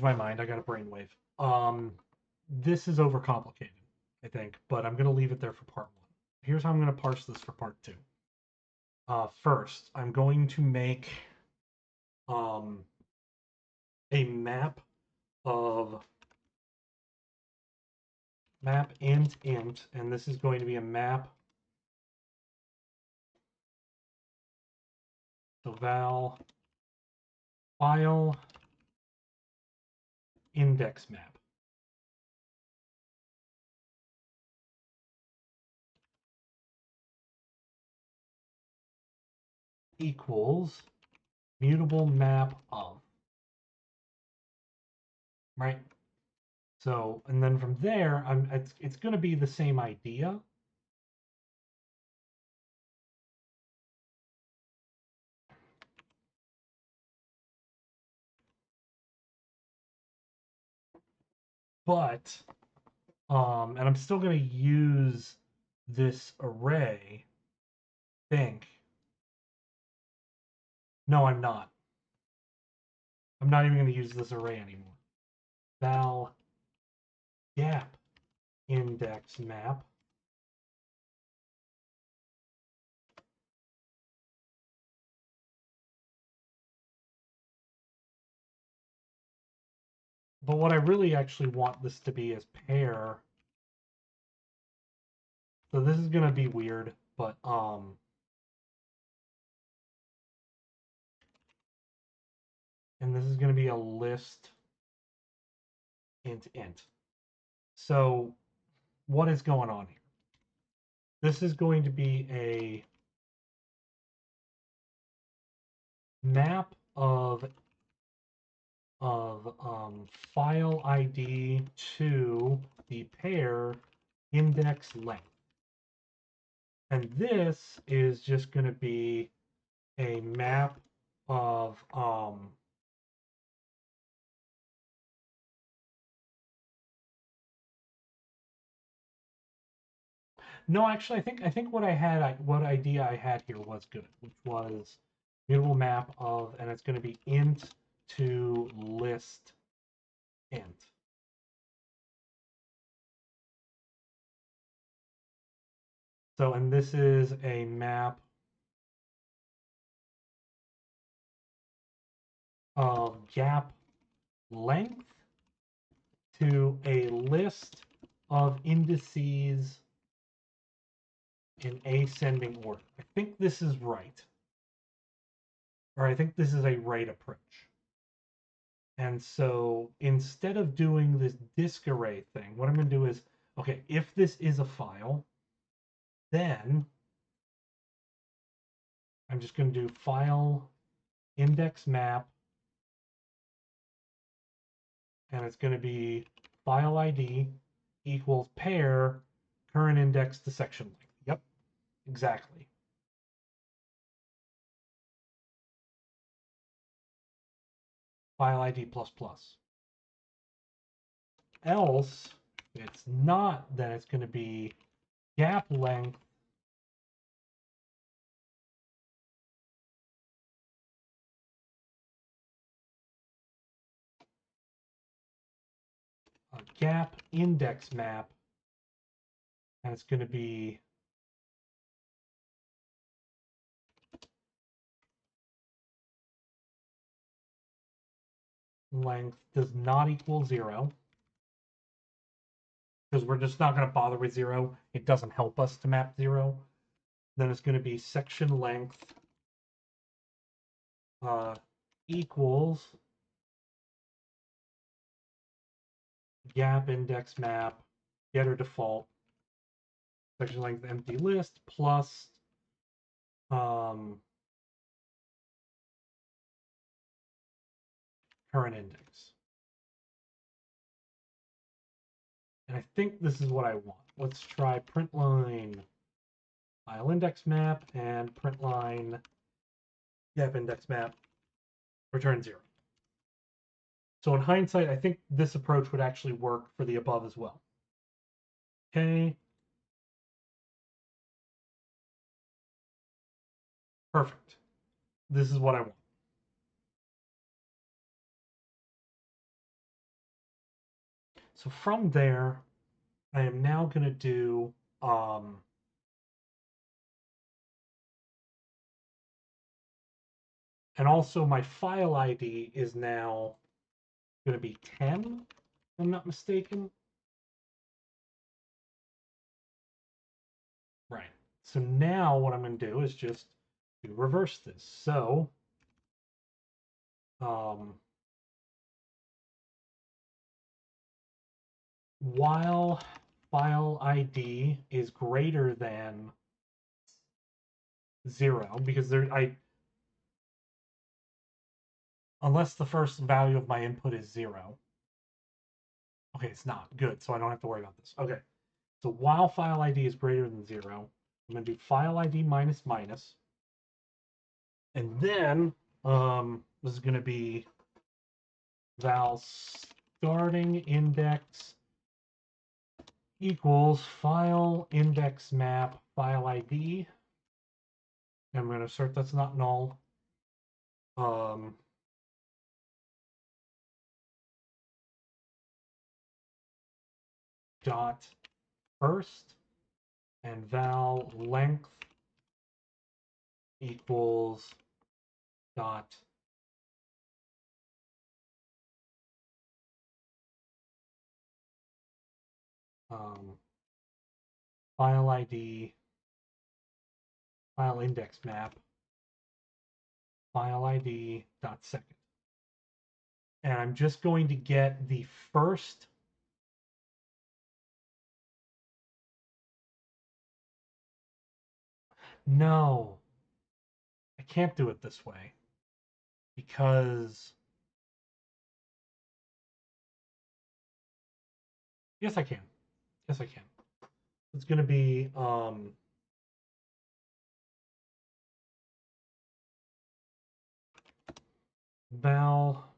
my mind. I got a brainwave. This is overcomplicated, I think, but I'm going to leave it there for part one. Here's how I'm going to parse this for part two. First, I'm going to make um, a map of map int, and this is going to be a map. So val file index map. Equals mutable map of, right? So, and then from there, it's going to be the same idea. But, and I'm still going to use this array, think. No, I'm not. I'm not even going to use this array anymore. Val gap index map. But what I really actually want this to be is pair. So this is going to be weird, but and this is going to be a list int. So what is going on here? This is going to be a map of file ID to the pair index length. And this is just going to be a map of no, actually, I think what idea I had here was good, which was mutable map of, and it's going to be int to list int. So, and this is a map of gap length to a list of indices in ascending order. I think this is right. Or I think this is a right approach. And so instead of doing this disk array thing, what I'm going to do is, okay, if this is a file, then I'm just going to do file index map, and it's going to be file ID equals pair current index to section length. Yep, exactly. File ID plus plus. Else, if it's not, then it's going to be gap length gap index map, and it's going to be length does not equal 0, because we're just not going to bother with 0. It doesn't help us to map 0. Then it's going to be section length equals gap index map getter default section length empty list plus current index. And I think this is what I want. Let's try print line file index map and print line gap index map return 0. So in hindsight, I think this approach would actually work for the above as well. Okay. Perfect. This is what I want. So from there, I am now going to do and also my file ID is now going to be 10, if I'm not mistaken. Right. So now what I'm going to do is just to reverse this. So while file ID is greater than 0, because unless the first value of my input is 0. Okay, it's not. Good, so I don't have to worry about this. Okay, so while file ID is greater than 0, I'm going to do file ID minus minus. And then this is going to be val starting index equals file index map file ID. And I'm going to assert that's not null. Dot first, and val length equals dot file ID file index map file ID dot second. And I'm just going to get the first no, I can't do it this way because yes I can. Yes I can. It's going to be val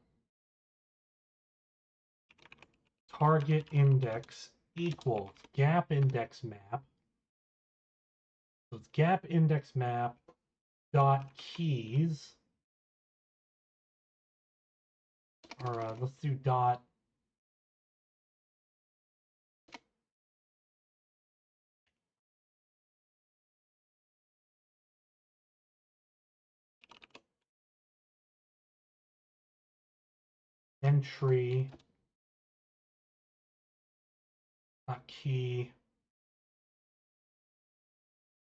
target index equals gap index map. So it's gap index map dot keys, or let's do dot entry dot key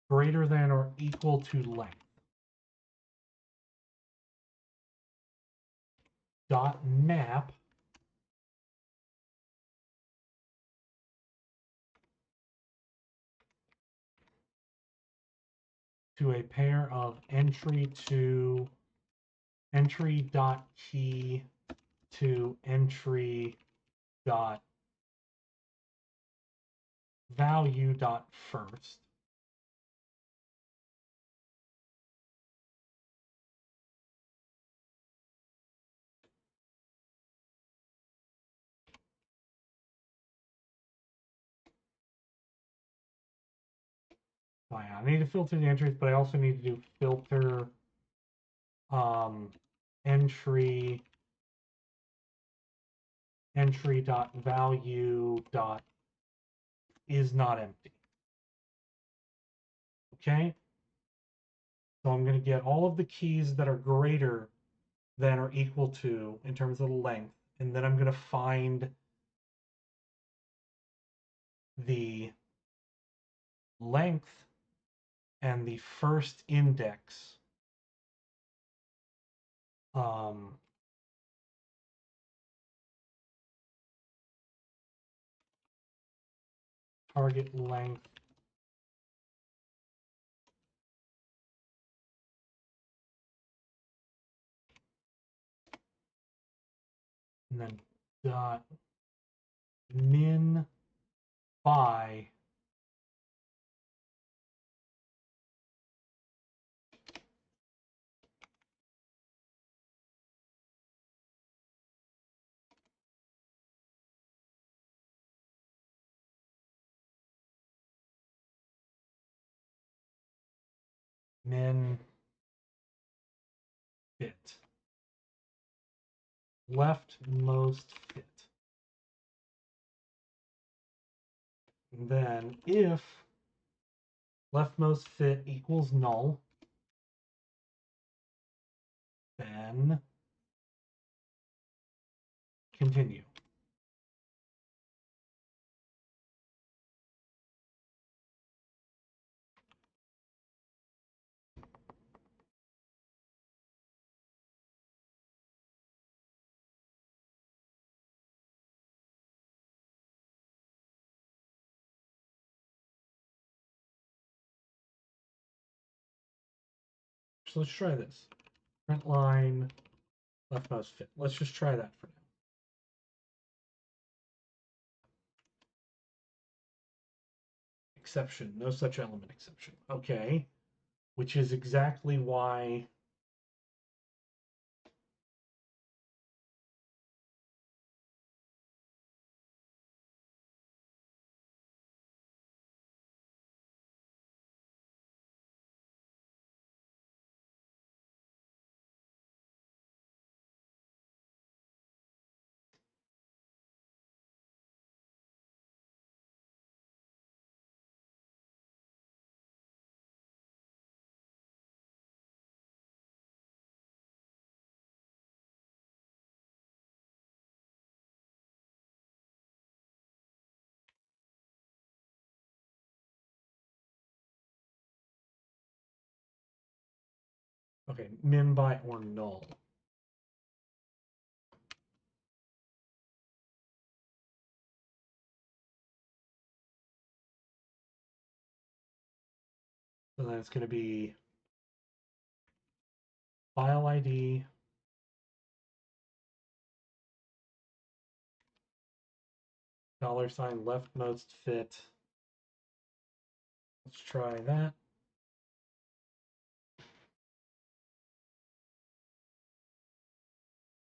greater than or equal to length. Dot map to a pair of entry dot key to entry dot value dot first. Oh, yeah, I need to filter the entries, but I also need to do filter entry dot value dot is not empty. Okay, so I'm going to get all of the keys that are greater than or equal to in terms of the length, and then I'm going to find the length and the first index target length and then dot min by min fit leftmost fit. And then if leftmost fit equals null, then continue. So let's try this. Print line, leftmost fit. Let's just try that for now. Exception, no such element exception. Okay, which is exactly why okay, min by or null. So then it's going to be file ID $sign leftmost fit. Let's try that.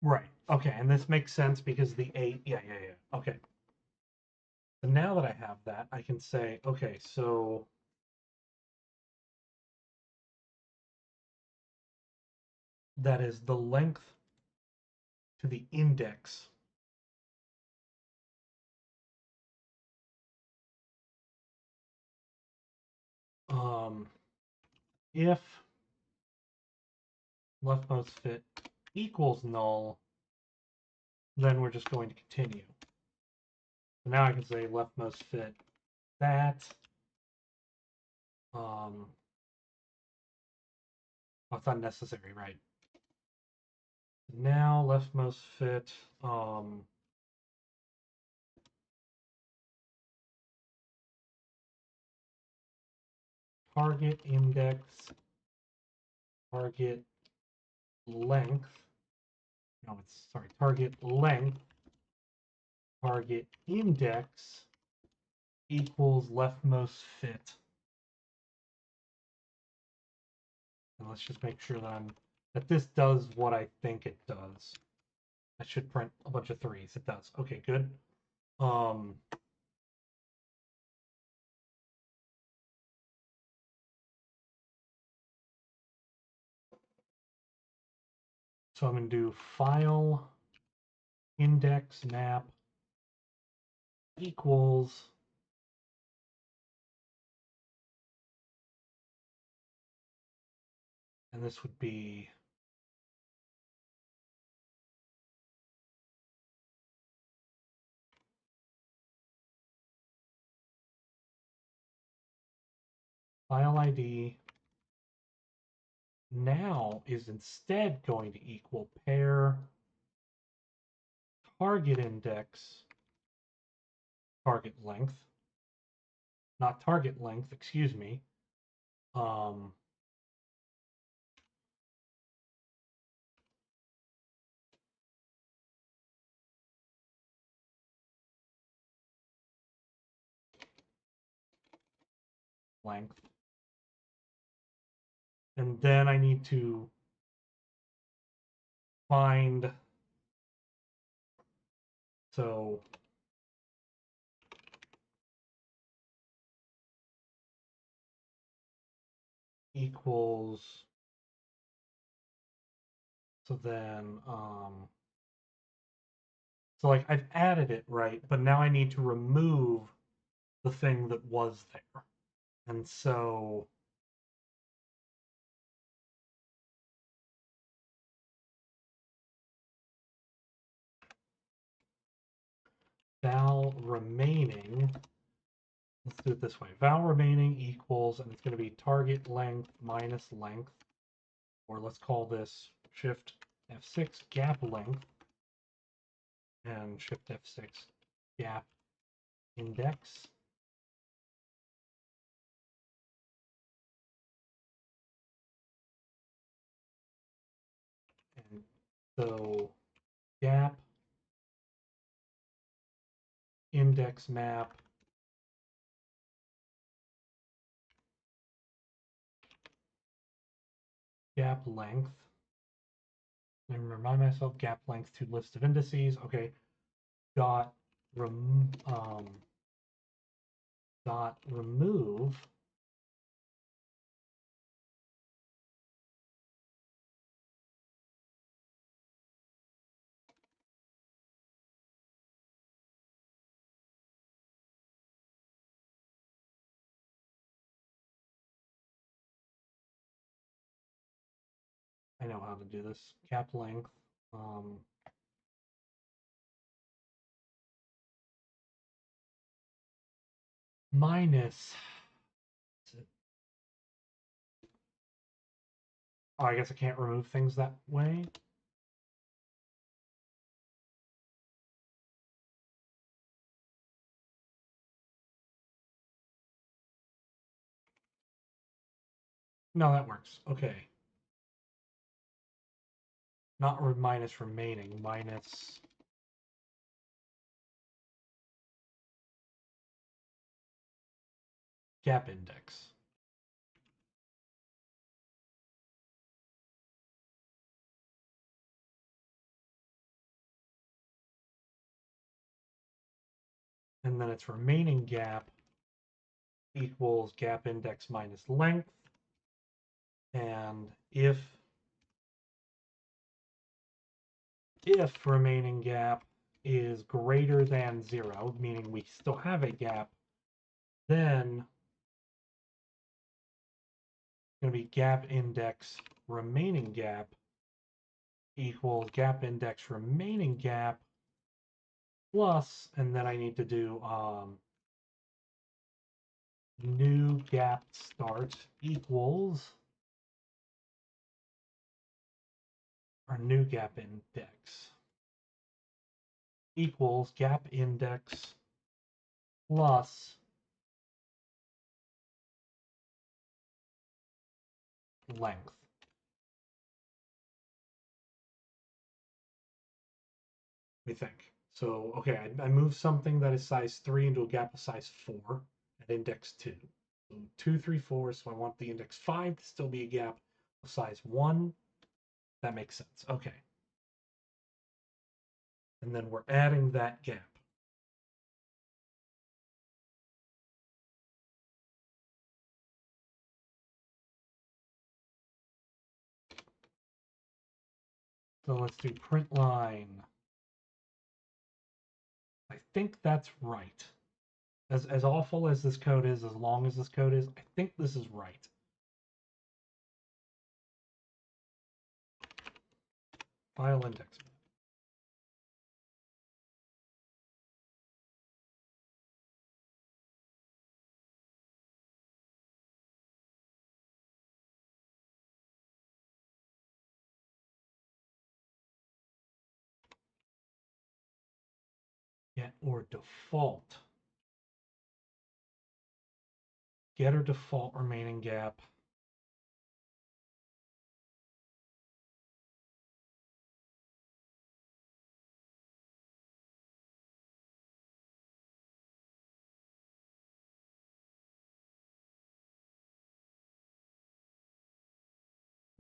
Right. Okay, and this makes sense because the 8, yeah. Okay. So now that I have that, I can say, okay, so that is the length to the index. If leftmost fit equals null, then we're just going to continue. So now I can say leftmost fit that. That's unnecessary, right? Now leftmost fit target index, target length. No, it's sorry, target length, target index equals leftmost fit. And let's just make sure that this does what I think it does. I should print a bunch of 3s. It does. Okay, good. So I'm going to do file index map equals and this would be file ID now is instead going to equal pair target index target length, not target length, excuse me. Length. And then I need to find, so equals, so then, so like I've added it, right? But now I need to remove the thing that was there. And so val remaining, let's do it this way. Val remaining equals, and it's going to be target length minus length, or let's call this shift F6 gap length and shift F6 gap index. And so gap index map gap length. And remind myself gap length to list of indices. Okay. Dot dot remove I know how to do this. Gap length. Minus. Oh, I guess I can't remove things that way. No, that works. Okay. Not minus remaining, minus gap index. And then its remaining gap equals gap index minus length. And if remaining gap is greater than 0, meaning we still have a gap, then it's going to be gap index remaining gap equals gap index remaining gap plus, and then I need to do new gap start equals our new gap index equals gap index plus length. We think. So, okay, I moved something that is size 3 into a gap of size 4 at index 2. So 2, 3, 4, so I want the index 5 to still be a gap of size 1. That makes sense. Okay. And then we're adding that gap. So let's do print line. I think that's right. As awful as this code is, as long as this code is, I think this is right. File index. Get or default. Get or default remaining gap.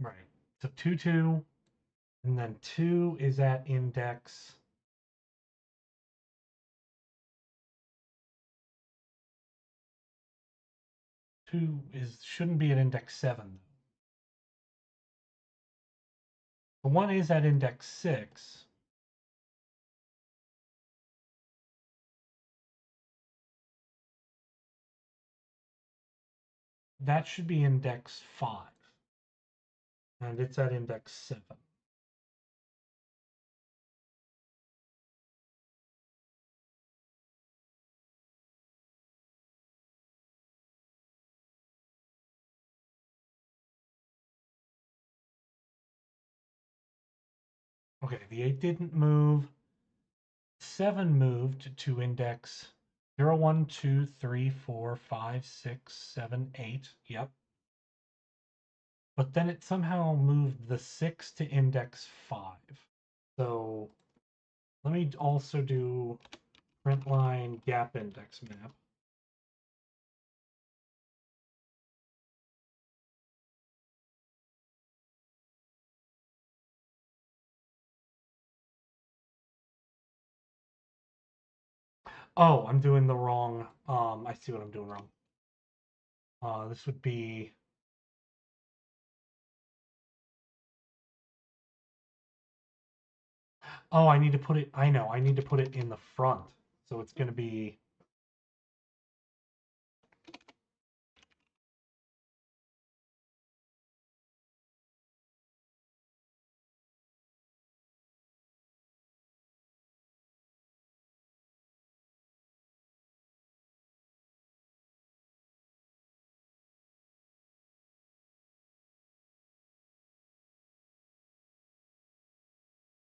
Right. So 2, 2, and then 2 is at index. Shouldn't be at index 7. The 1 is at index 6. that should be index 5. And it's at index 7. Okay, the 8 didn't move. 7 moved to index 0, 1, 2, 3, 4, 5, 6, 7, 8. Yep. But then it somehow moved the 6 to index 5. So let me also do print line gap index map. Oh, I'm doing the wrong. I see what I'm doing wrong. This would be. Oh, I need to put it. I know. I need to put it in the front. So it's going to be.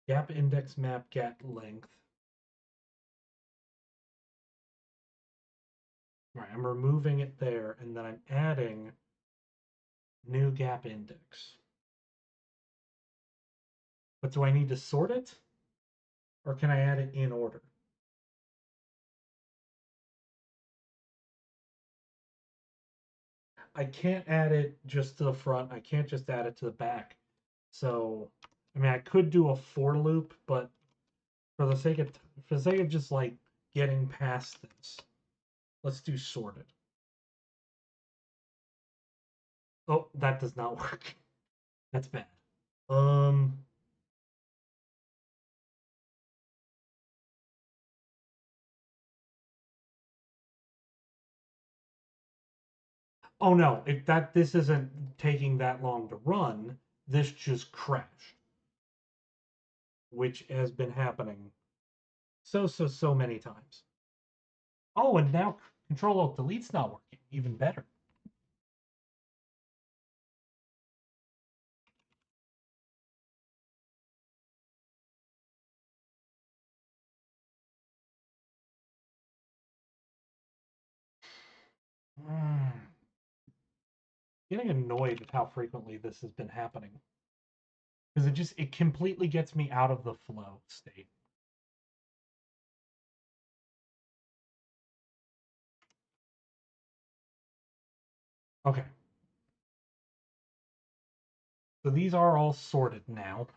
Gap index map get length. Right, I'm removing it there, and then I'm adding new gap index. But do I need to sort it? Or can I add it in order? I can't add it just to the front. I can't just add it to the back. So, I mean, I could do a for loop, but for the sake of just like getting past this, let's do sorted. Oh, that does not work. That's bad. Um. Oh no! If that this isn't taking that long to run, this just crashed, which has been happening so many times. Oh, and now Control Alt Delete's not working. Even better. Getting annoyed at how frequently this has been happening because it completely gets me out of the flow state. Okay. So these are all sorted now.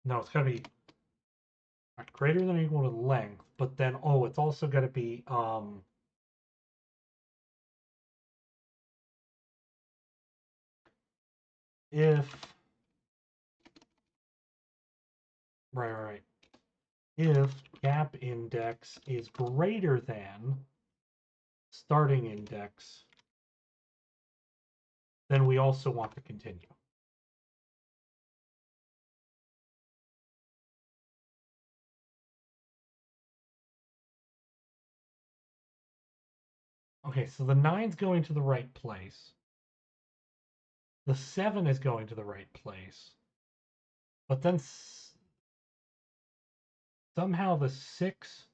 No, it's got to be greater than or equal to length, but then oh, it's also got to be if right. If gap index is greater than starting index, then we also want to continue. Okay, so the 9's going to the right place. The 7 is going to the right place. But then somehow the 6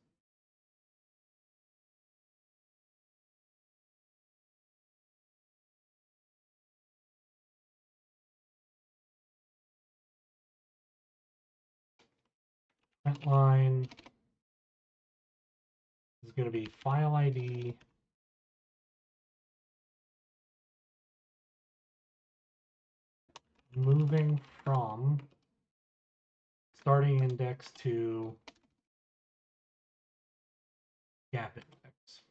print line is going to be file ID moving from starting index to gap index.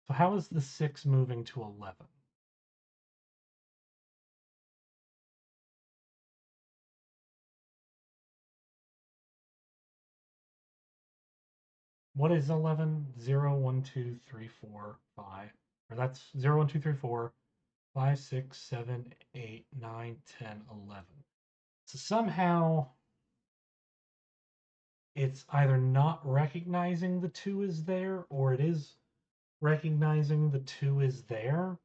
So how is the 6 moving to 11? What is 11? 0, 1, 2, 3, 4, 5. Or that's 0, 1, 2, 3, 4, 5, 6, 7, 8, 9, 10, 11. So somehow it's either not recognizing the 2 is there, or it is recognizing the 2 is there.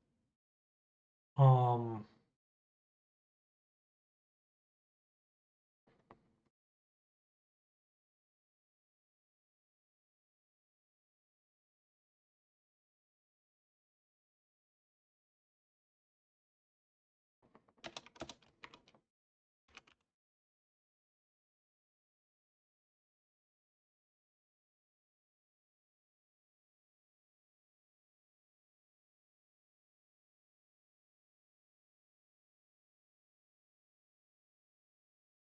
Um,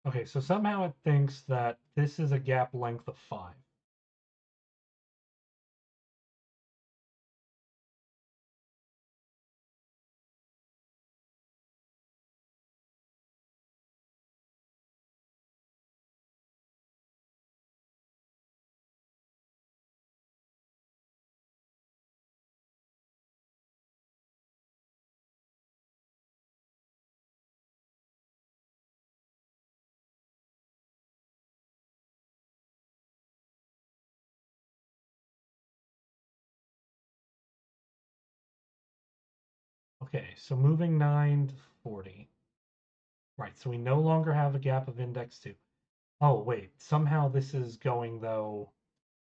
okay, so somehow it thinks that this is a gap length of 5. Okay, so moving 9 to 40. Right, so we no longer have a gap of index 2. Oh, wait, somehow this is going, though.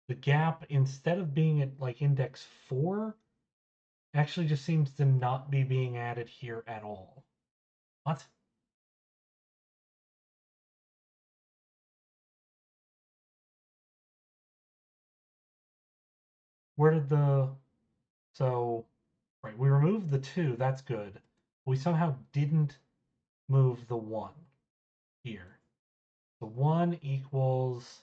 The gap, instead of being at like index 4, actually just seems to not be being added here at all. What? Where did the... So, right, we removed the 2, that's good. We somehow didn't move the 1 here. The 1 equals...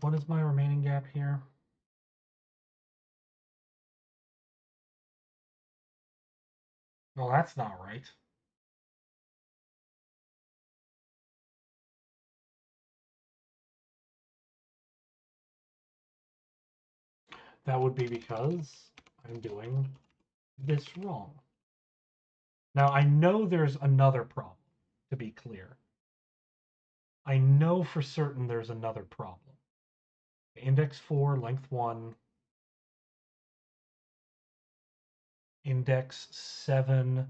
What is my remaining gap here? Well, that's not right. That would be because I'm doing this wrong. Now, I know there's another problem, to be clear. I know for certain there's another problem. Index 4, length 1. Index 7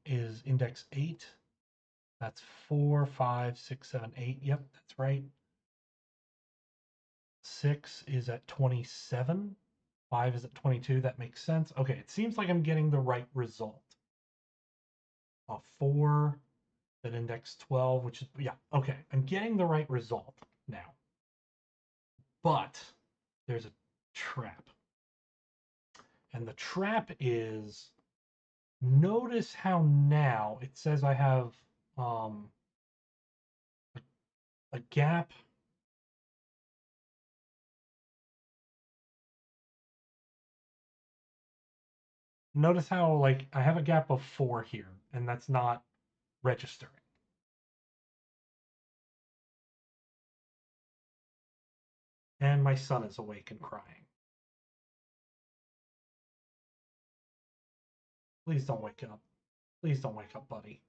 is index 8. That's 4, 5, 6, 7, 8. Yep, that's right. 6 is at 27. 5 is at 22. That makes sense. Okay, it seems like I'm getting the right result. 4, then index 12, which is, yeah, okay. I'm getting the right result now. But there's a trap. And the trap is Notice how now it says I have um, a gap. Notice how like I have a gap of 4 here, and that's not registering. And my son is awake and crying. Please don't wake up. Please don't wake up, buddy.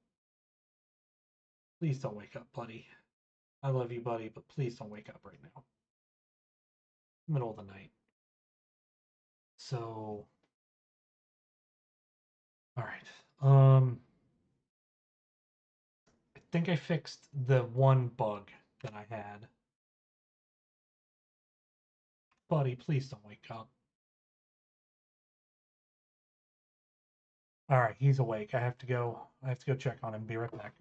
Please don't wake up, buddy. I love you, buddy, but please don't wake up right now. Middle of the night. So, all right. I think I fixed the one bug that I had. Buddy, please don't wake up. All right, he's awake. I have to go. I have to go check on him. Be right back.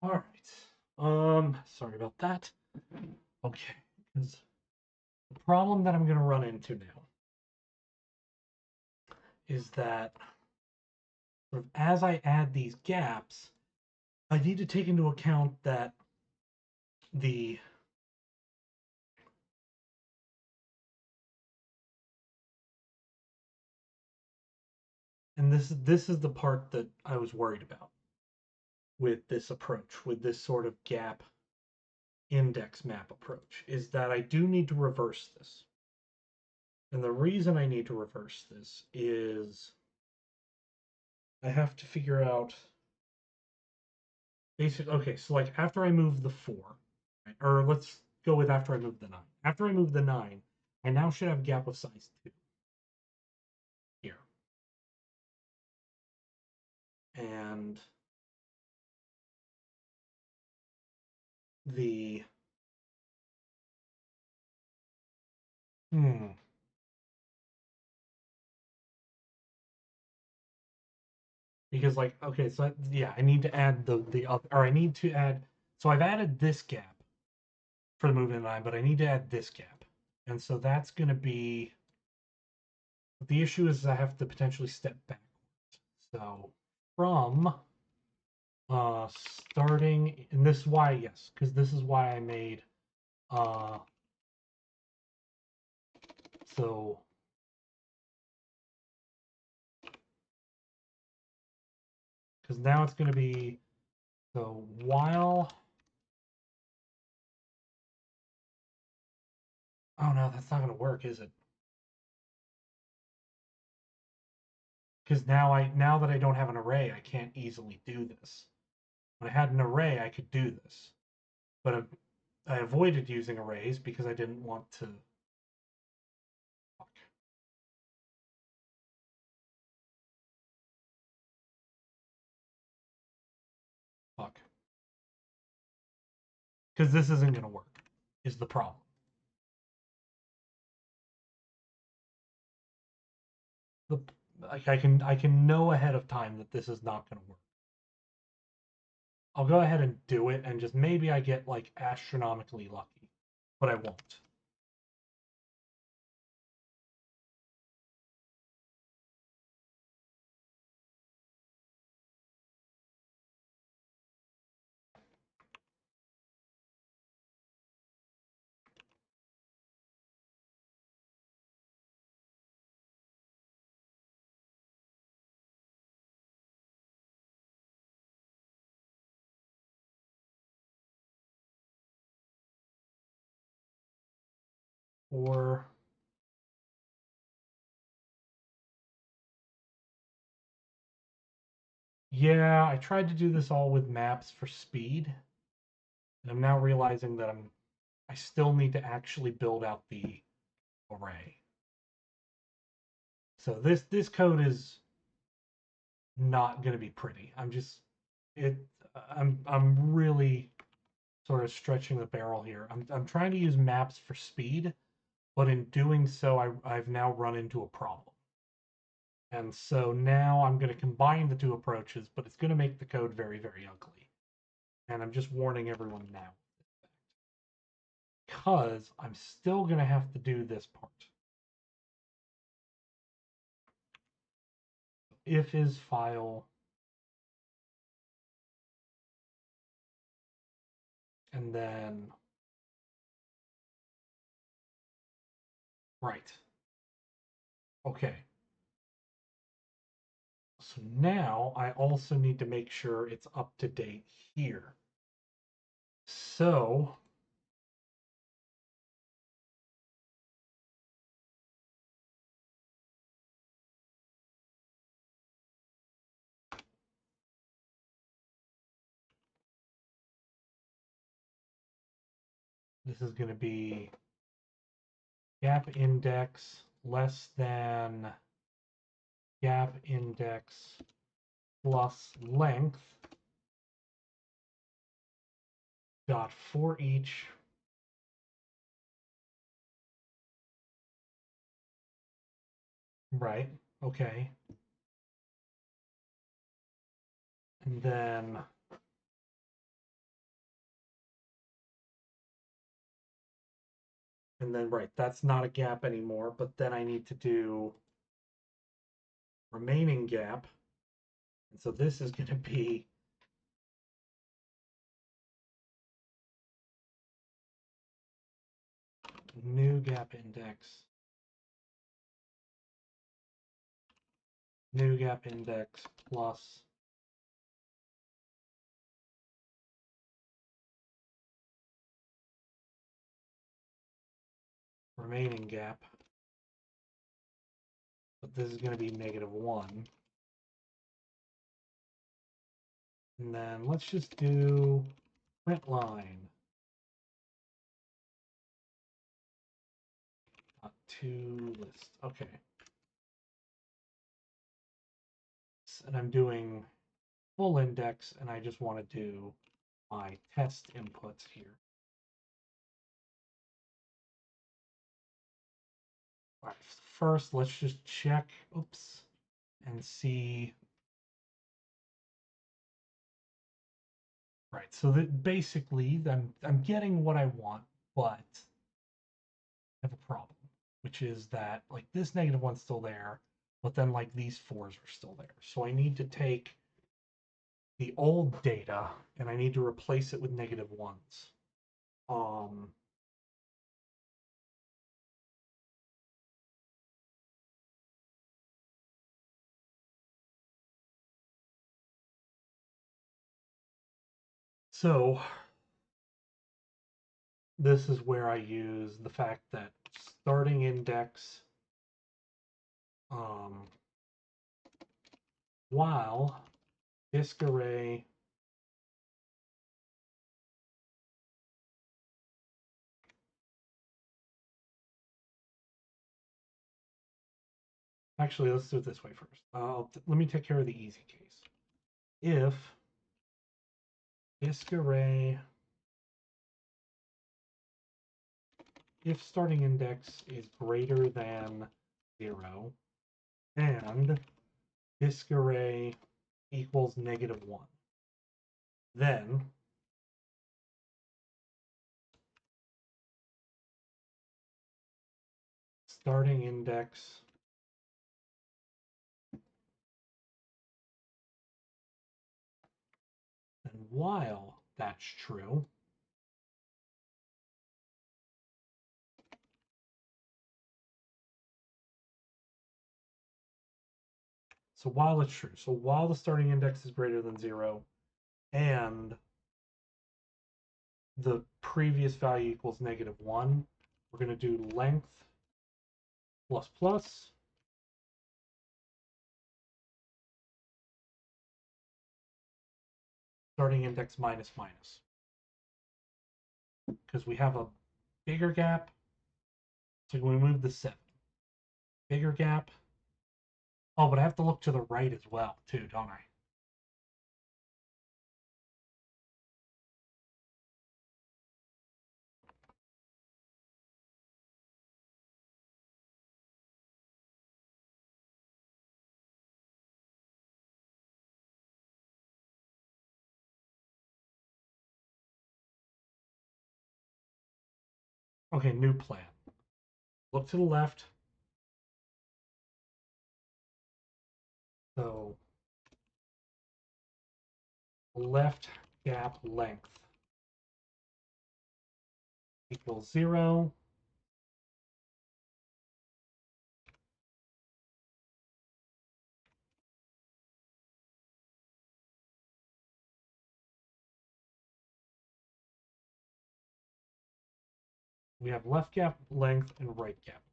All right. Sorry about that. Okay, because the problem that I'm going to run into now is that sort of as I add these gaps, I need to take into account that the and this is the part that I was worried about with this approach, with this sort of gap index map approach, is that I do need to reverse this. And the reason I need to reverse this is I have to figure out basically, okay, so like after I move the 4, right, or let's go with after I move the 9. After I move the 9, I now should have a gap of size 2 here. And the hmm because like okay, so yeah, I need to add the other, or I need to add, so I've added this gap for the movement 9, but I need to add this gap. And so that's going to be, the issue is I have to potentially step backwards. So from starting, and this is why, yes, because this is why I made so because now it's going to be so while, oh no, that's not going to work, is it? Because now that I don't have an array, I can't easily do this. When I had an array, I could do this, but I avoided using arrays because I didn't want to. Fuck. Fuck. Because this isn't going to work, is the problem. The like I can know ahead of time that this is not going to work. I'll go ahead and do it, and just maybe I get like astronomically lucky, but I won't. Or yeah, I tried to do this all with maps for speed, and I'm now realizing that I still need to actually build out the array. So this code is not going to be pretty. It I'm really sort of stretching the barrel here. I'm trying to use maps for speed, but in doing so, I've now run into a problem. And so now I'm going to combine the two approaches, but it's going to make the code very, very ugly. And I'm just warning everyone now, because I'm still going to have to do this part. If is file, and then, right. Okay. So now I also need to make sure it's up to date here. So this is going to be gap index less than gap index plus length dot for each right. Okay. And then right, that's not a gap anymore, but then I need to do remaining gap. And so this is going to be new gap index plus remaining gap, but this is going to be -1. And then let's just do print line to list. Okay. And I'm doing full index, and I just want to do my test inputs here. All right, first let's just check, oops, and see. Right, so that basically I'm getting what I want, but I have a problem, which is that like this -1's still there, but then like these 4s are still there. So I need to take the old data and I need to replace it with negative ones. So this is where I use the fact that starting index while disk array actually let's do it this way first. Let me take care of the easy case. If disk array if starting index is greater than 0 and disk array equals -1, then starting index and while that's true, so while it's true, so while the starting index is greater than 0 and the previous value equals -1, we're going to do length plus plus starting index minus minus. Because we have a bigger gap, so we move the 7. Bigger gap. Oh, but I have to look to the right as well, too, don't I? Okay, new plan. Look to the left. So left gap length equals 0. We have left gap length and right gap length.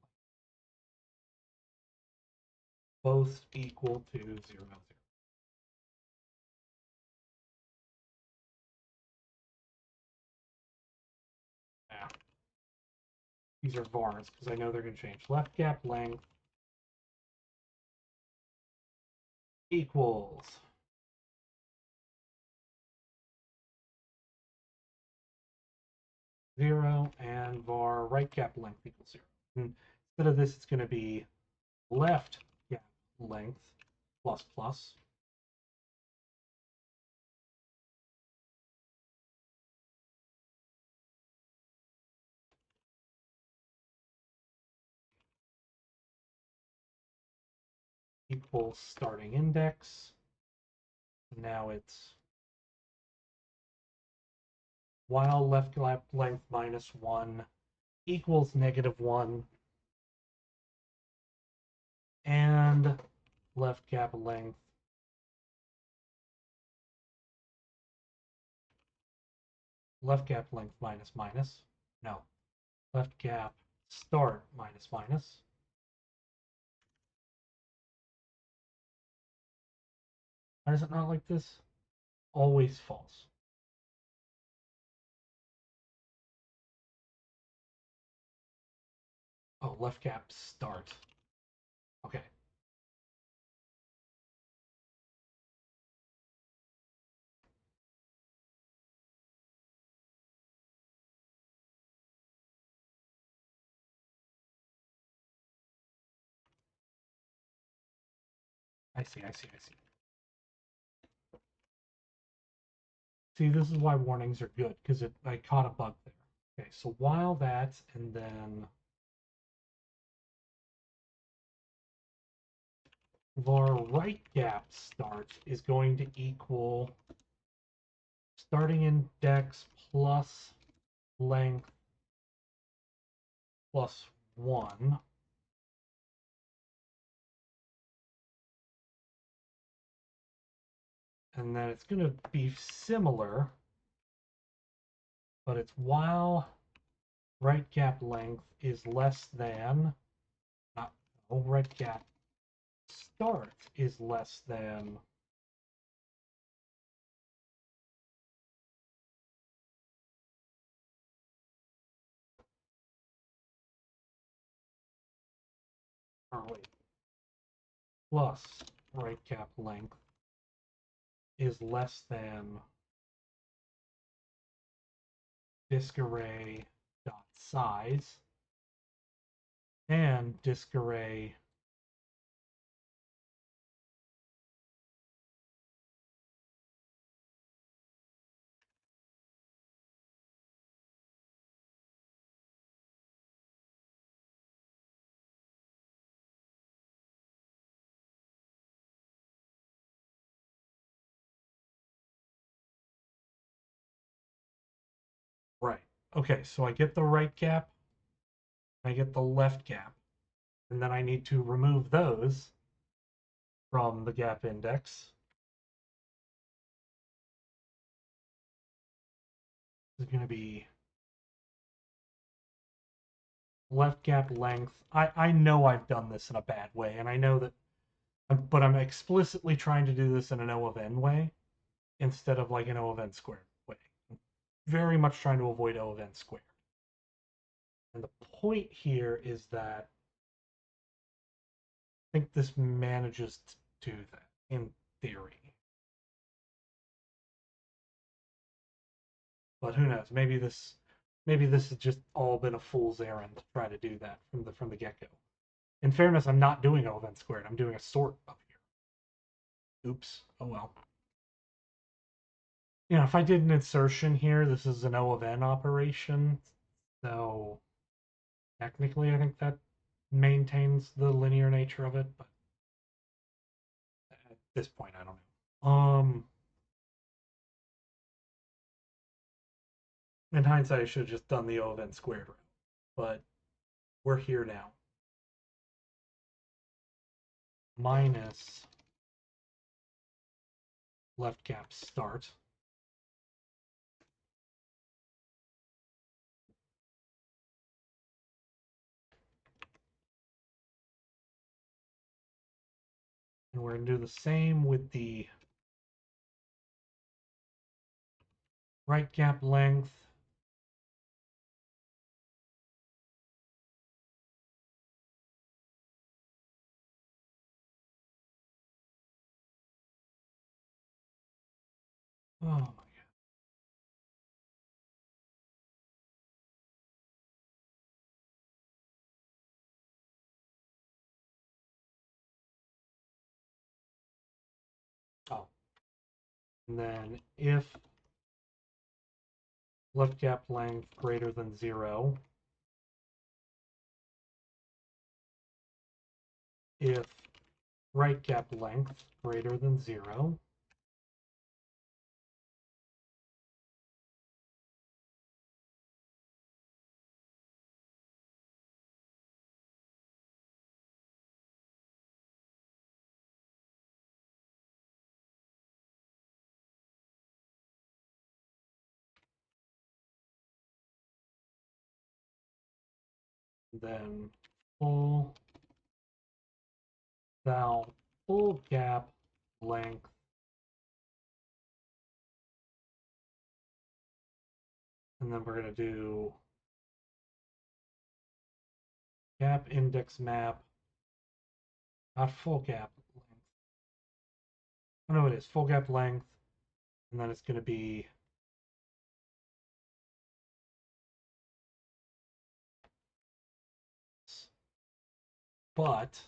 Both equal to 0, 0. Yeah. These are vars because I know they're going to change. Left gap length equals 0 and var right gap length equals 0. And instead of this, it's going to be left gap length plus plus equals starting index. Now it's while left gap length minus 1 equals -1 and left gap length minus minus. No, left gap start minus minus. Why is it not like this? Always false. Oh, left gap start. Okay. I see. See, this is why warnings are good, because I caught a bug there. Okay, so while that, and then var right gap start is going to equal starting index plus length plus 1. And then it's going to be similar, but it's while right gap length is less than, not, oh, right gap start is less than or wait, plus right gap length is less than disk array dot size and disk array right. Okay, so I get the right gap, I get the left gap, and then I need to remove those from the gap index. This is going to be left gap length. I know I've done this in a bad way, and I know that, but I'm explicitly trying to do this in an O of n way instead of like an O of n squared way. I'm very much trying to avoid O of n squared. And the point here is that I think this manages to do that in theory. But who knows? Maybe this has just all been a fool's errand to try to do that from the get-go. In fairness, I'm not doing O of n squared. I'm doing a sort up here. Oops. Oh well. You know, if I did an insertion here, this is an O of n operation. So technically, I think that maintains the linear nature of it, but at this point, I don't know. In hindsight, I should have just done the O of n squared route, but we're here now. Minus left gap start. And we're going to do the same with the right gap length. Oh my god. Oh. And then if left gap length greater than 0, if right gap length greater than 0, then full gap length and then we're going to do gap index map, not full gap length. Oh no, it is full gap length, and then it's going to be but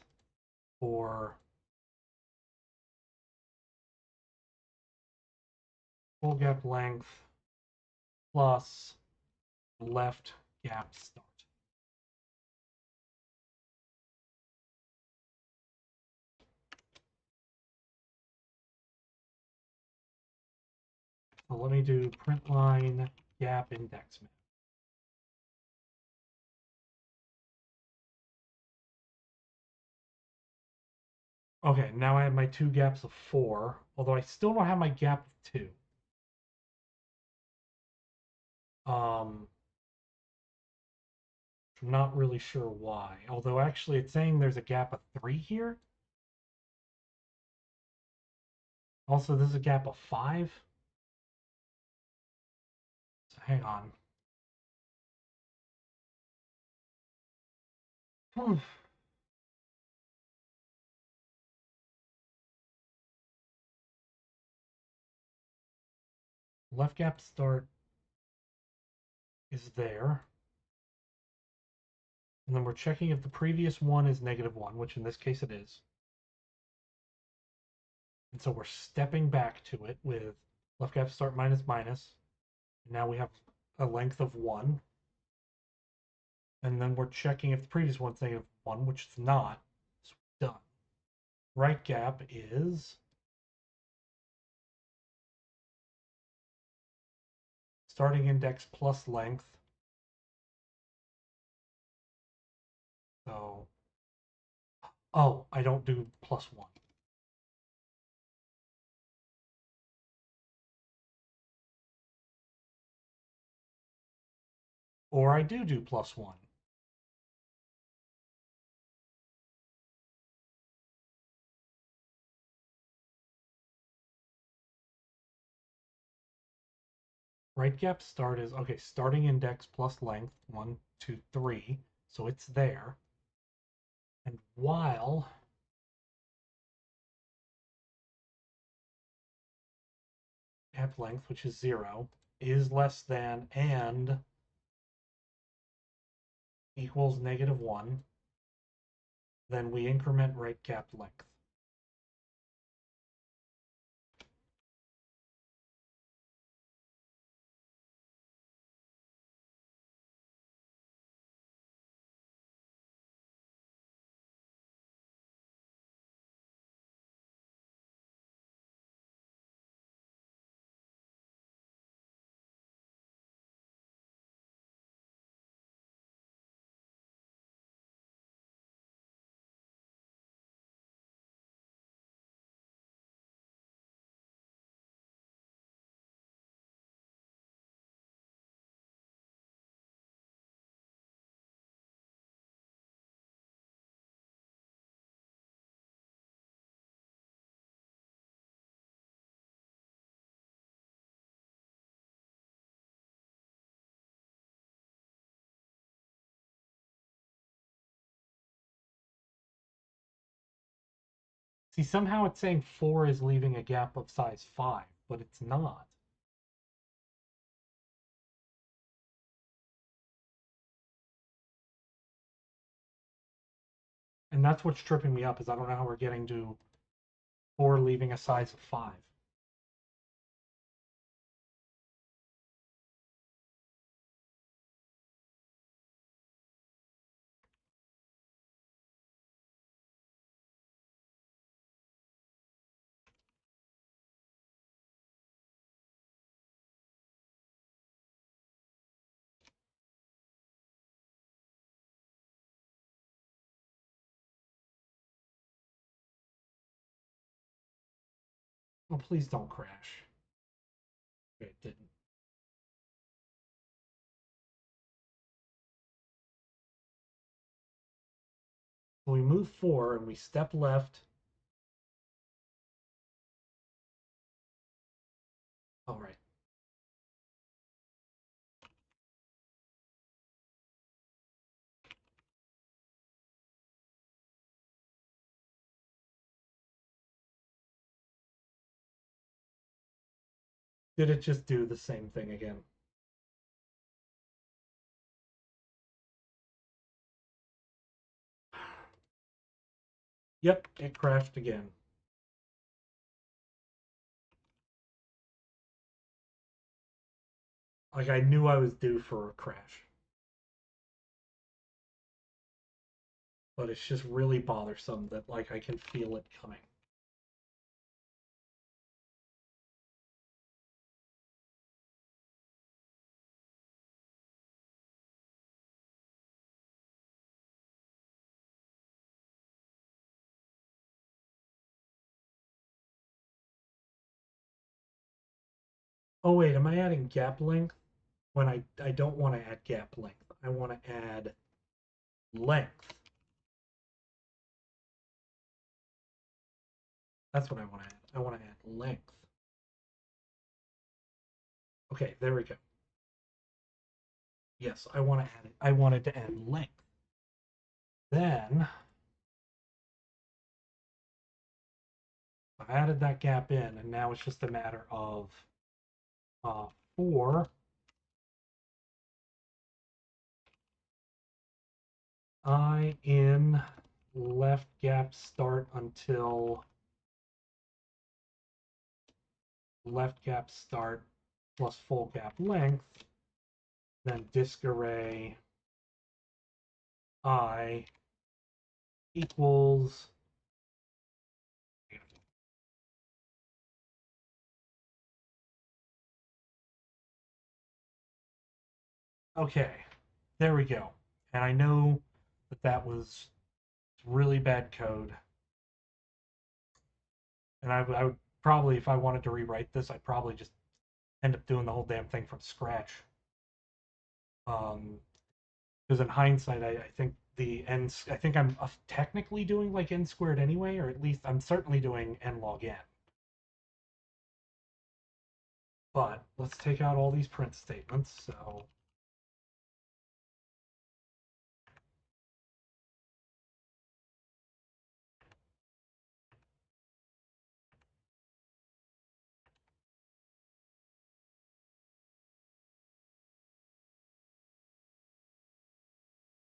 for full gap length plus left gap start. So let me do print line gap index map. Okay, now I have my two gaps of 4, although I still don't have my gap of 2. I'm not really sure why. Although actually it's saying there's a gap of 3 here. Also, this is a gap of 5. So hang on. Left gap start is there. And then we're checking if the previous one is -1, which in this case it is. And so we're stepping back to it with left gap start minus minus. And now we have a length of 1. And then we're checking if the previous one's -1, which it's not. So we're done. Right gap is starting index plus length. So, oh, I don't do +1. Or I do +1. Right gap start is, okay, starting index plus length, 1, 2, 3. So it's there. And while gap length, which is 0, is less than and equals -1, then we increment right gap length. See, somehow it's saying 4 is leaving a gap of size 5, but it's not. And that's what's tripping me up, is I don't know how we're getting to 4 leaving a size of 5. Oh, please don't crash. Okay, it didn't. When we move 4 and we step left. All right. Did it just do the same thing again? Yep, it crashed again. Like, I knew I was due for a crash. But it's just really bothersome that, like, I can feel it coming. Oh wait, am I adding gap length when I don't want to add gap length? I want to add length. That's what I want to add. I want to add length. Okay, there we go. Yes, I want to add it. I wanted to add length. Then I added that gap in, and now it's just a matter of for I in left gap start until left gap start plus full gap length, then disk array I equals okay, there we go. And I know that that was really bad code. And I would probably, if I wanted to rewrite this, I'd probably just end up doing the whole damn thing from scratch. Because in hindsight, I think the n, I think I'm technically doing like n squared anyway, or at least I'm certainly doing n log n. But let's take out all these print statements. So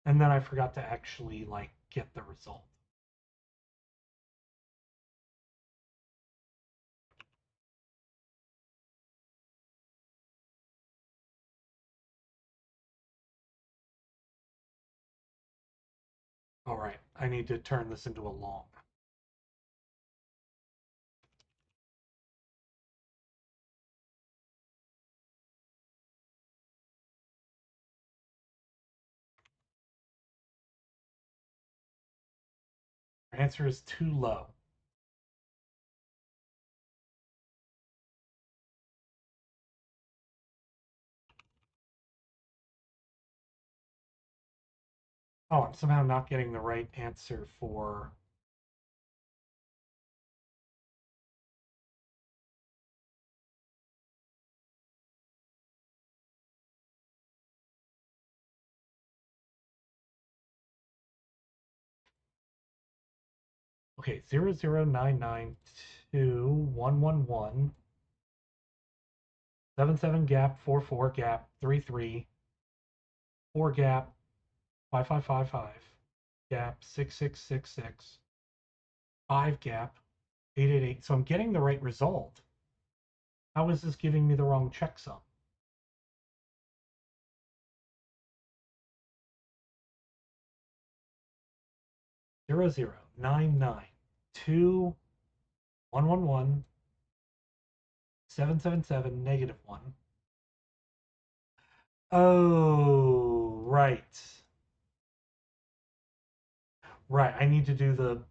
and then I forgot to actually like get the result. All right, I need to turn this into a long. Our answer is too low. Oh, I'm somehow not getting the right answer for. Okay, 0099211 77 gap 44 gap 33 4 gap 5555 gap 6666 5 gap 888. So I'm getting the right result. How is this giving me the wrong checksum? 00992111777 -1. Oh, right. Right. I need to do the.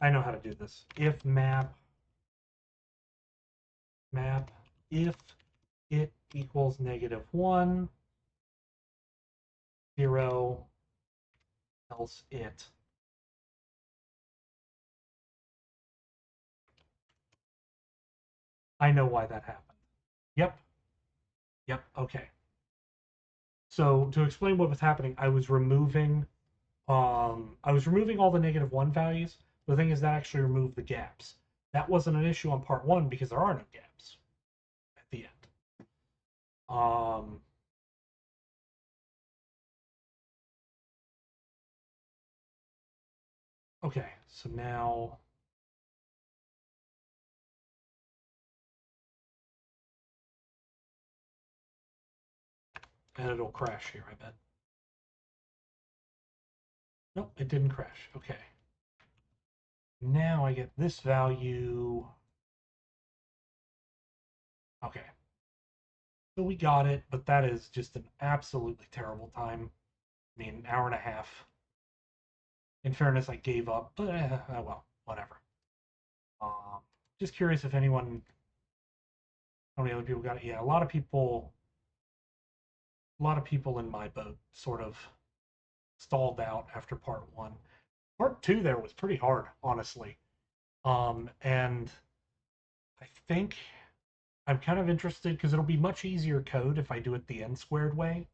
I know how to do this. If map if it equals -1, 0, else it. I know why that happened. Yep. Yep. Okay. So to explain what was happening, I was removing all the -1 values. The thing is that actually removed the gaps. That wasn't an issue on part 1 because there are no gaps at the end. Okay, so now and it'll crash here, I bet. Nope, it didn't crash. Okay. Now I get this value. Okay. So we got it, but that is just an absolutely terrible time. I mean, an hour and a half. In fairness, I gave up, but well, whatever. Um, just curious if anyone, how many other people got it? Yeah, a lot of people in my boat sort of stalled out after part one. Part two there was pretty hard, honestly. And I think I'm kind of interested because it'll be much easier code if I do it the n squared way.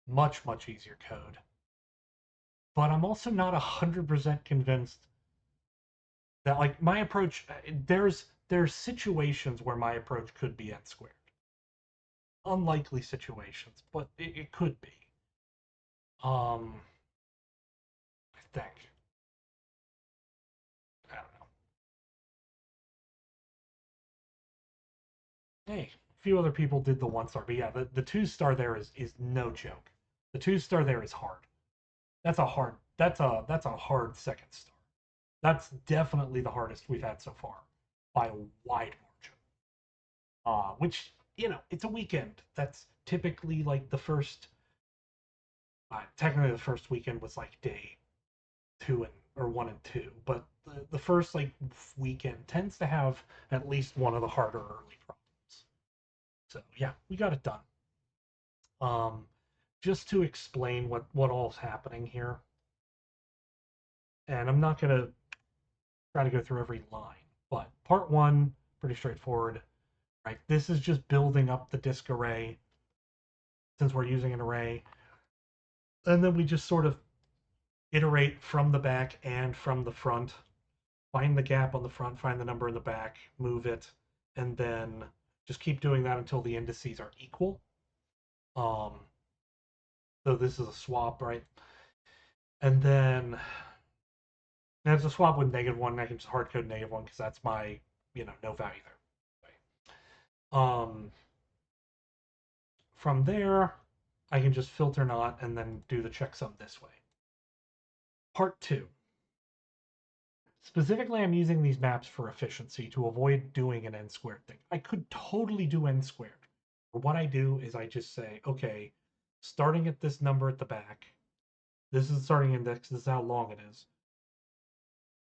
Much, much easier code. But I'm also not 100% convinced that like my approach there's situations where my approach could be n squared. Unlikely situations, but it could be. I think. I don't know. Hey, a few other people did the 1 star, but yeah, the 2 star there is no joke. The 2 star there is hard. That's a hard second star. That's definitely the hardest we've had so far by a wide margin. Which, it's a weekend. That's typically like the first technically the first weekend was like day two and or 1 and 2, but the first like weekend tends to have at least one of the harder early problems. So yeah, we got it done. Um, just to explain what all's happening here, and I'm not gonna try to go through every line, but part one pretty straightforward. Right, this is just building up the disk array since we're using an array, and then we just sort of iterate from the back and from the front. Find the gap on the front, find the number in the back, move it, and then just keep doing that until the indices are equal. Um, so this is a swap, right? And then it's a swap with -1. I can just hard code -1 because that's my, no value there. From there, I can just filter not and then do the checksum this way. Part two. Specifically, I'm using these maps for efficiency to avoid doing an n squared thing. I could totally do n squared. But what I do is I just say, okay, starting at this number at the back, this is the starting index, this is how long it is.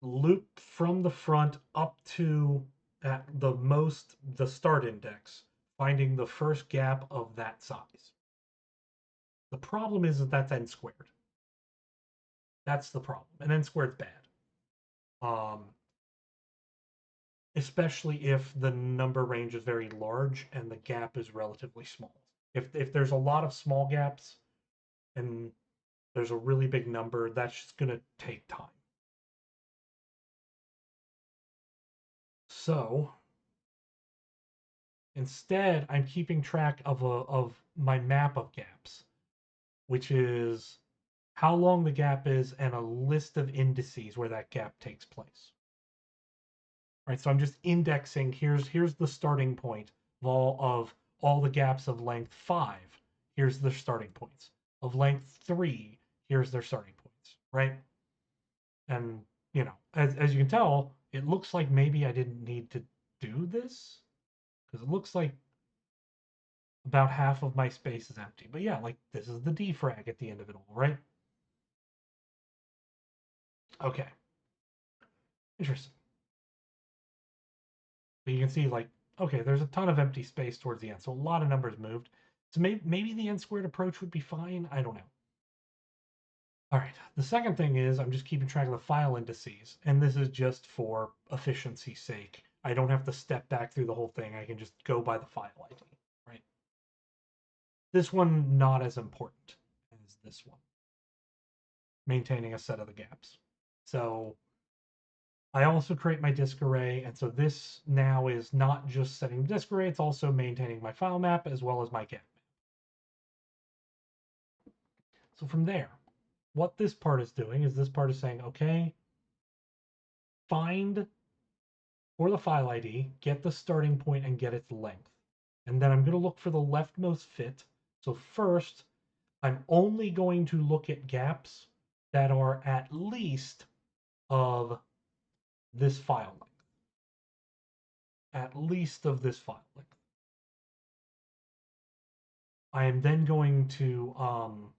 Loop from the front up to at the start index, finding the first gap of that size. The problem is that that's n squared. That's the problem. And n squared's bad. Especially if the number range is very large and the gap is relatively small. If there's a lot of small gaps and there's a really big number, that's just going to take time. So instead, I'm keeping track of my map of gaps, which is how long the gap is and a list of indices where that gap takes place. Right, so I'm just indexing. Here's the starting point of all the gaps of length 5. Here's the starting points of length 3. Here's their starting points, right? And as you can tell, it looks like maybe I didn't need to do this because it looks like about half of my space is empty. But yeah, like this is the defrag at the end of it all, right? Okay, interesting. But you can see like, okay, there's a ton of empty space towards the end, so a lot of numbers moved. So maybe the n squared approach would be fine. I don't know. All right. The second thing is I'm just keeping track of the file indices, and this is just for efficiency's sake. I don't have to step back through the whole thing. I can just go by the file ID, right? This one not as important as this one. Maintaining a set of the gaps. So I also create my disk array, and so this now is not just setting the disk array, it's also maintaining my file map as well as my gap map. So from there, what this part is doing is this part is saying, okay, find for the file ID, get the starting point and get its length. And then I'm going to look for the leftmost fit. So first, I'm only going to look at gaps that are at least of this file length. At least of this file length. I am then going to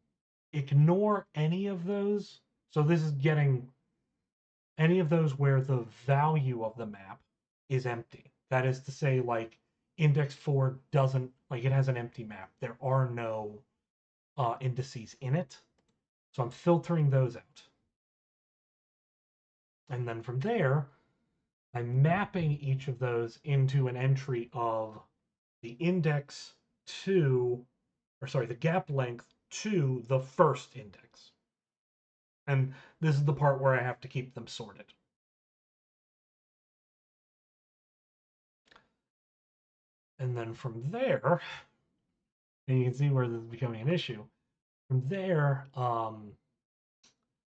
ignore any of those. So this is getting any of those where the value of the map is empty. That is to say, like index 4 doesn't, like it has an empty map. There are no indices in it. So I'm filtering those out. And then from there, I'm mapping each of those into an entry of the index to, or sorry, the gap length to the first index. And this is the part where I have to keep them sorted. And then from there, and you can see where this is becoming an issue. From there, now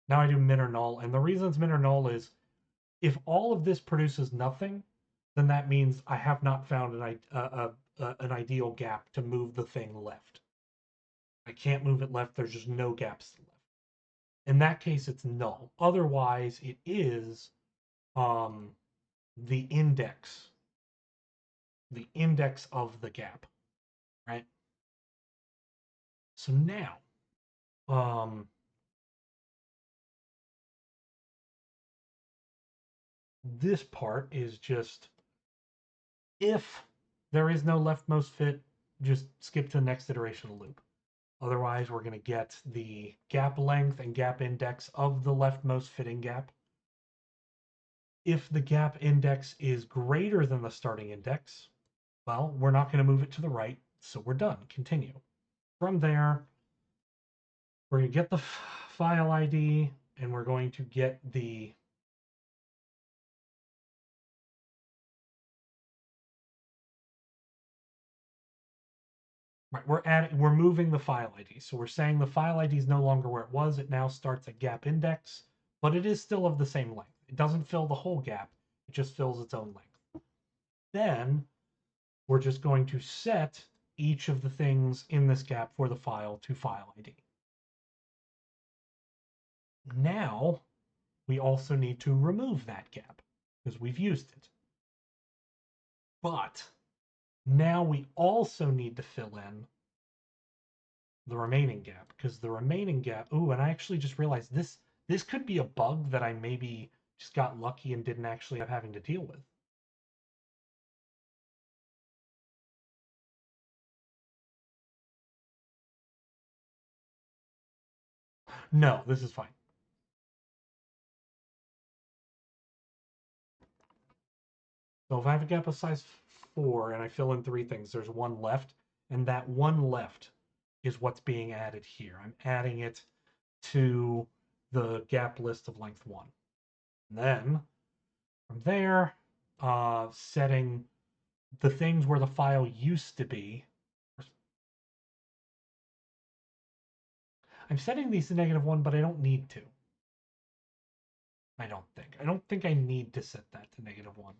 I do min or null. And the reason it's min or null is if all of this produces nothing, then that means I have not found an ideal gap to move the thing left. I can't move it left. There's just no gaps left. In that case, it's null. Otherwise, it is the index of the gap, right? So now, this part is just if there is no leftmost fit, just skip to the next iteration of the loop. Otherwise, we're going to get the gap length and gap index of the leftmost fitting gap. If the gap index is greater than the starting index, well, we're not going to move it to the right, so we're done. Continue. From there, we're going to get the file ID, and we're going to get the right. We're moving the file ID, so we're saying the file ID is no longer where it was. It now starts at gap index, but it is still of the same length. It doesn't fill the whole gap; it just fills its own length. Then we're just going to set each of the things in this gap for the file to file ID. Now, we also need to remove that gap because we've used it. But now we also need to fill in the remaining gap because the remaining gap, oh, and I actually just realized this could be a bug that I maybe just got lucky and didn't actually have having to deal with. No, this is fine. So if I have a gap of size 4 and I fill in 3 things, there's one left, and that one left is what's being added here. I'm adding it to the gap list of length 1. And then from there, setting the things where the file used to be. I'm setting these to -1, but I don't need to. I don't think. I don't think I need to set that to -1.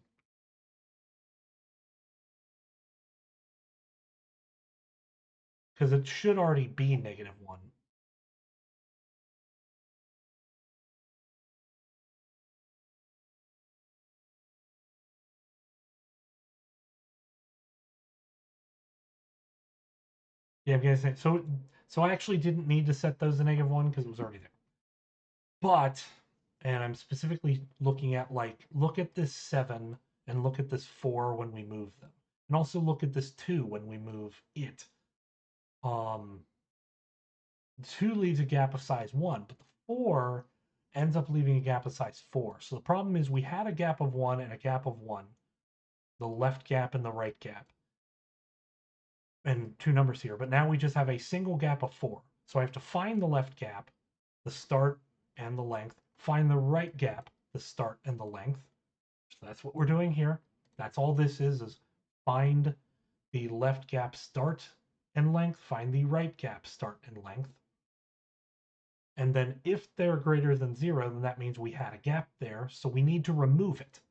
Because it should already be -1. Yeah, I'm gonna say so I actually didn't need to set those to -1 because it was already there. But, and I'm specifically looking at like, look at this 7 and look at this 4 when we move them. And also look at this 2 when we move it. 2 leaves a gap of size 1, but the 4 ends up leaving a gap of size 4. So the problem is we had a gap of 1 and a gap of 1, the left gap and the right gap, and 2 numbers here. But now we just have a single gap of 4. So I have to find the left gap, the start and the length, find the right gap, the start and the length. So that's what we're doing here. That's all this is find the left gap start and length, find the right gap start and length. And then if they're greater than 0, then that means we had a gap there. So we need to remove it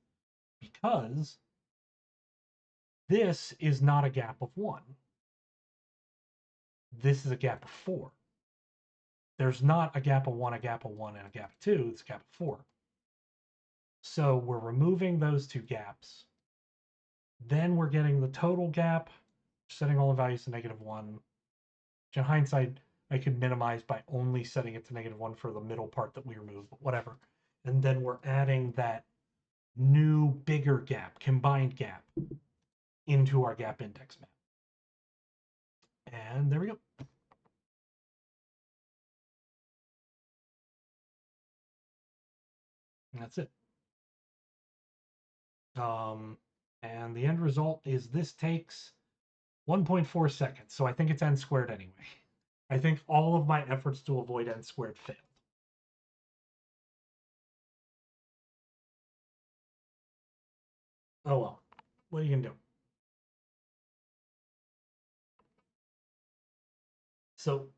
because this is not a gap of 1. This is a gap of 4. There's not a gap of 1, a gap of 1, and a gap of 2. It's a gap of 4. So we're removing those 2 gaps. Then we're getting the total gap, setting all the values to -1. Which in hindsight, I could minimize by only setting it to -1 for the middle part that we removed, but whatever. And then we're adding that new bigger gap, combined gap, into our gap index map. And there we go. And that's it. And the end result is this takes 1.4 seconds. So I think it's n squared anyway. I think all of my efforts to avoid n squared failed. Oh well. What are you gonna do? So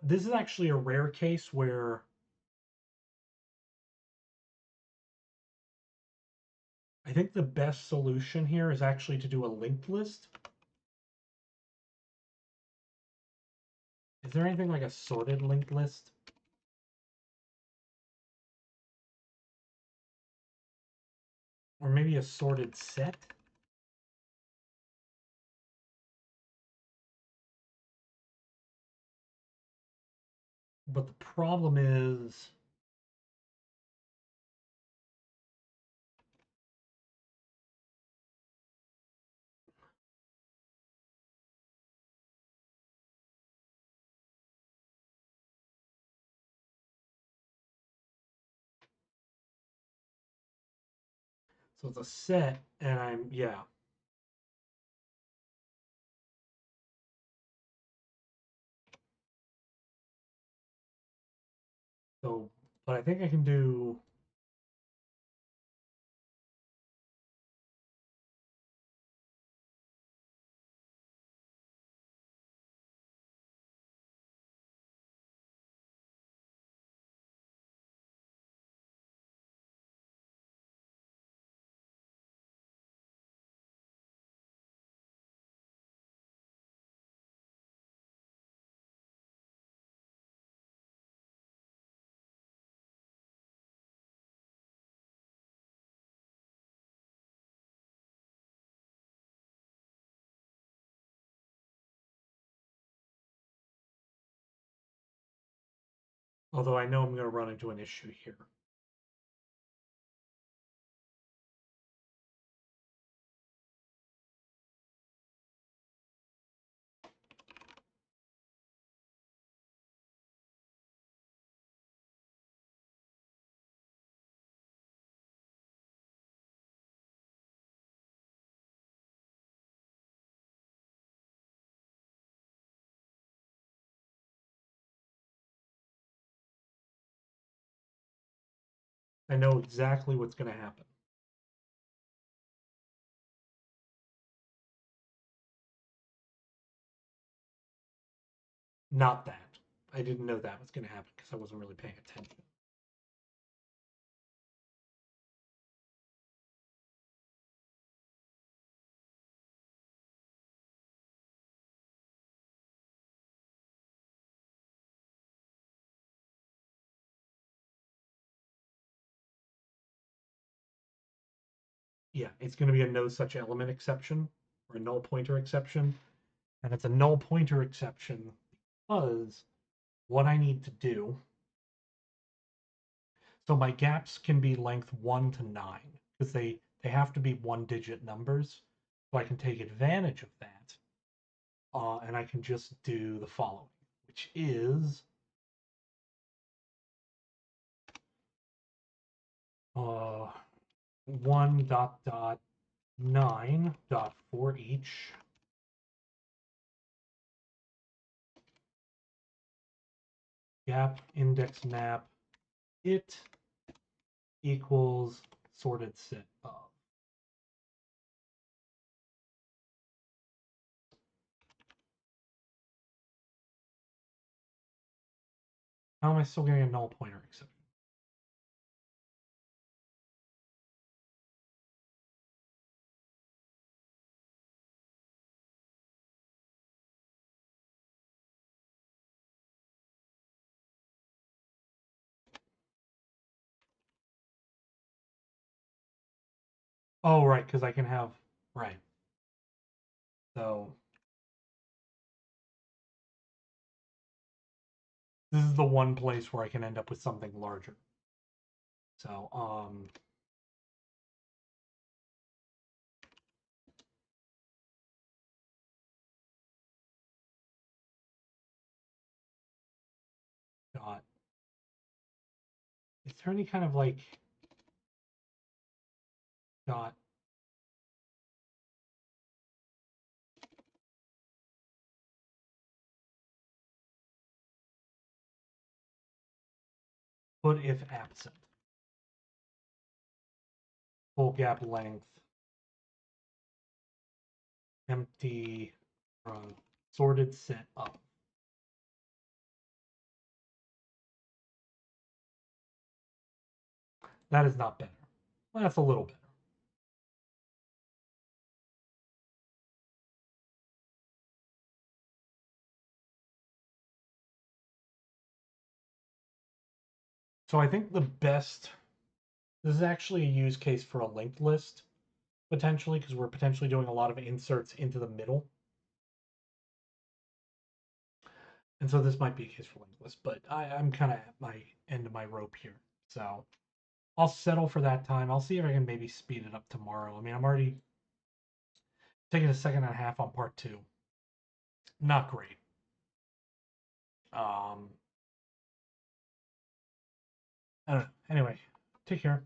this is actually a rare case where I think the best solution here is actually to do a linked list. Is there anything like a sorted linked list? Or maybe a sorted set? But the problem is so it's a set and yeah. So but I think I can do although I know I'm gonna run into an issue here. I know exactly what's gonna happen. Not that. I didn't know that was gonna happen because I wasn't really paying attention. Yeah, it's going to be a no such element exception or a null pointer exception. And it's a null pointer exception because what I need to do. So my gaps can be length 1 to 9 because they have to be 1-digit numbers. So I can take advantage of that. And I can just do the following, which is 1 dot dot 9 dot for each gap index map it equals sorted set of. How am I still getting a null pointer exception? Oh, right, because I can have, right. So This is the one place where I can end up with something larger. So, dot. Is there any kind of like dot? Put if absent. Full gap length. Empty sorted set up. That is not better. That's a little better. So I think the best, this is actually a use case for a linked list, potentially, because we're potentially doing a lot of inserts into the middle. And so this might be a case for linked list, but I'm kind of at my end of my rope here. So I'll settle for that time. I'll see if I can maybe speed it up tomorrow. I mean, I'm already taking a second and a half on part 2. Not great. I don't know. Anyway, take care.